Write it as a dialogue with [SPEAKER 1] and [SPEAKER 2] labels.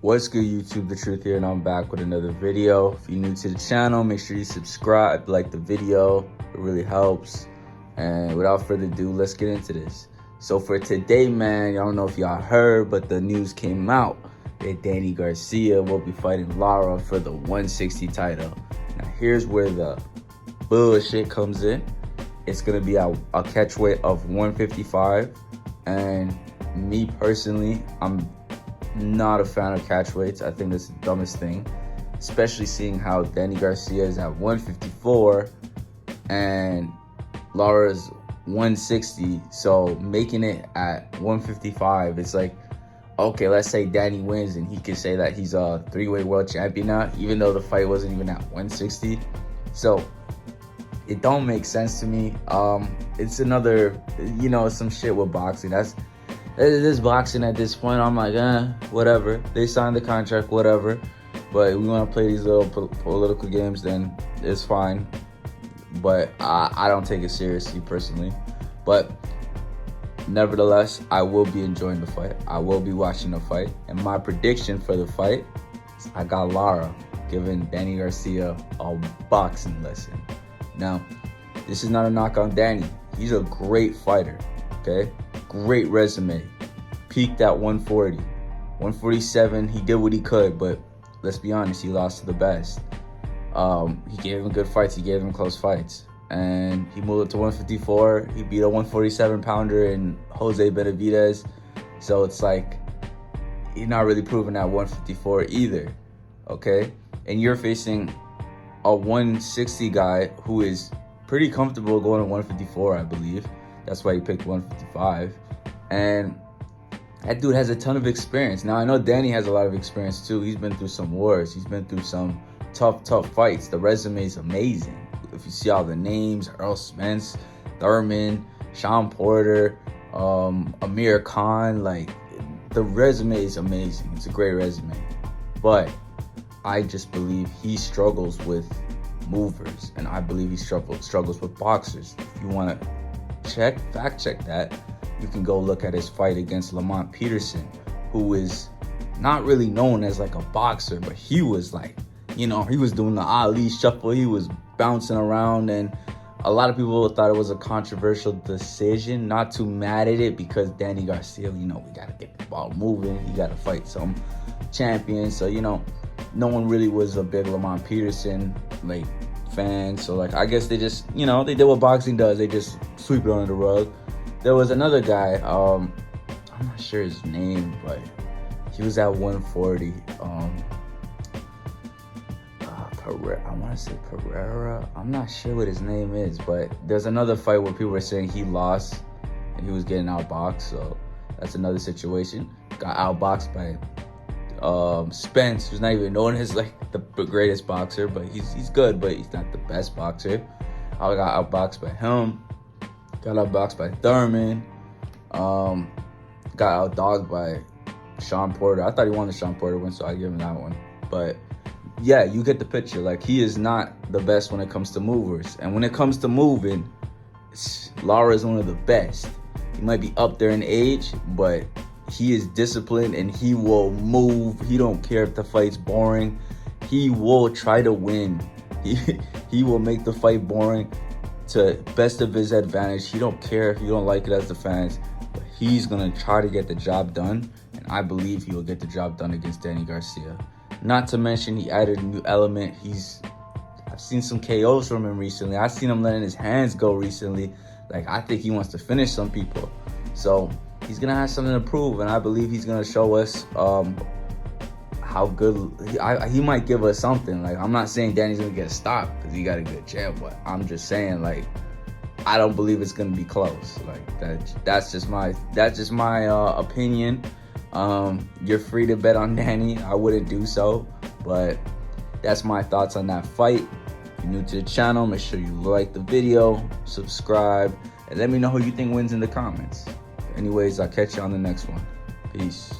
[SPEAKER 1] What's good, YouTube? The Truth here, and I'm back with another video. If you're new to the channel, make sure you subscribe, like the video. It really helps. And without further ado, let's get into this. So for today, man, I don't know if y'all heard, but the news came out that Danny Garcia will be fighting Lara for the 160 title. Now, here's where the bullshit comes in. It's going to be a catch weight of 155. And me personally, I'm not a fan of catch weights. I think that's the dumbest thing, especially seeing how Danny Garcia is at 154 and Lara's 160. So making it at 155, it's like, okay, let's say Danny wins and he can say that he's a three-way world champion now, even though the fight wasn't even at 160. So it don't make sense to me. It's another, some shit with boxing. This boxing at this point, I'm like, whatever. They signed the contract, whatever. But we want to play these little political games, then it's fine. But I don't take it seriously, personally. But nevertheless, I will be enjoying the fight. I will be watching the fight. And my prediction for the fight is I got Lara giving Danny Garcia a boxing lesson. Now, this is not a knock on Danny. He's a great fighter, okay? Great resume. Peaked at 140. 147, he did what he could, but let's be honest, he lost to the best. He gave him good fights. He gave him close fights. And he moved up to 154. He beat a 147-pounder in Jose Benavidez. So it's like, he's not really proving at 154 either, okay? And you're facing a 160 guy who is pretty comfortable going to 154, I believe. That's why he picked 155. And that dude has a ton of experience. Now, I know Danny has a lot of experience too. He's been through some wars. He's been through some tough fights. The resume is amazing. If you see all the names, Earl Spence, Thurman, Sean Porter, Amir Khan, like, the resume is amazing. It's a great resume. But I just believe he struggles with movers, and I believe he struggles with boxers. If you want to fact check that, you can go look at his fight against Lamont Peterson, who is not really known as like a boxer, but he was like, he was doing the Ali shuffle. He was bouncing around, and a lot of people thought it was a controversial decision. Not too mad at it, because Danny Garcia, we got to get the ball moving. He got to fight some champions. So, no one really was a big Lamont Peterson fan. So I guess they just, they did what boxing does. They just sweep it under the rug. There was another guy, I'm not sure his name, but he was at 140. I want to say Pereira. I'm not sure what his name is, but there's another fight where people were saying he lost and he was getting outboxed. So that's another situation. Got outboxed by Spence, who's not even known as the greatest boxer, but he's good, but he's not the best boxer. I got outboxed by him. Got outboxed by Thurman. Got outdogged by Sean Porter. I thought he won the Sean Porter win, so I give him that one. But yeah, you get the picture. He is not the best when it comes to movers. And when it comes to moving, Lara is one of the best. He might be up there in age, but he is disciplined and he will move. He don't care if the fight's boring. He will try to win. He will make the fight boring to best of his advantage. He don't care if you don't like it as the fans, but he's gonna try to get the job done. And I believe he will get the job done against Danny Garcia. Not to mention, he added a new element. I've seen some KOs from him recently. I've seen him letting his hands go recently. I think he wants to finish some people. So he's going to have something to prove, and I believe he's going to show us how good. He might give us something. I'm not saying Danny's going to get stopped because he got a good jab, but I'm just saying, I don't believe it's going to be close. That's just my opinion. You're free to bet on Danny. I wouldn't do so, but that's my thoughts on that fight. If you're new to the channel, make sure you like the video, subscribe, and let me know who you think wins in the comments. Anyways, I'll catch you on the next one. Peace.